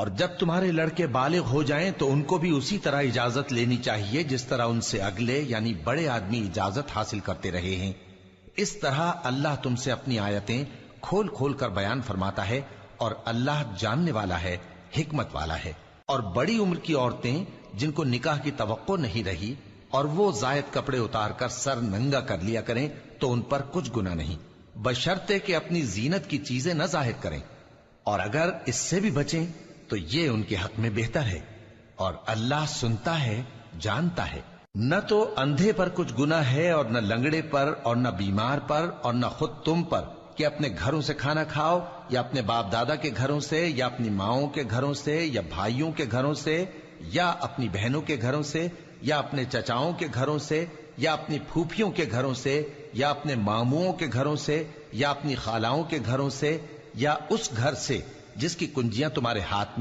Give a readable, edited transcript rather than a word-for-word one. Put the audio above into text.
اور جب تمہارے لڑکے بالغ ہو جائیں تو ان کو بھی اسی طرح اجازت لینی چاہیے جس طرح ان سے اگلے یعنی بڑے آدمی اجازت حاصل کرتے رہے ہیں۔ اس طرح اللہ تم سے اپنی آیتیں کھول کھول کر بیان فرماتا ہے، اور اللہ جاننے والا ہے، حکمت والا ہے۔ اور بڑی عمر کی عورتیں جن کو نکاح کی توقع نہیں رہی اور وہ زائد کپڑے اتار کر سر ننگا کر لیا کریں تو ان پر کچھ گناہ نہیں، بشرطے کہ اپنی زینت کی چیزیں نہ ظاہر کریں، اور اگر اس سے بھی بچیں تو یہ ان کے حق میں بہتر ہے، اور اللہ سنتا ہے، جانتا ہے۔ نہ تو اندھے پر کچھ گناہ ہے اور نہ لنگڑے پر اور نہ بیمار پر اور نہ خود تم پر کہ اپنے گھروں سے کھانا کھاؤ، یا اپنے باپ دادا کے گھروں سے، یا اپنی ماؤں کے گھروں سے، یا بھائیوں کے گھروں سے، یا اپنی بہنوں کے گھروں سے، یا اپنے چچاؤں کے گھروں سے، یا اپنی پھوپھیوں کے گھروں سے، یا اپنے ماموؤں کے گھروں سے، یا اپنی خالاؤں کے گھروں سے، یا اس گھر سے جس کی کنجیاں تمہارے ہاتھ میں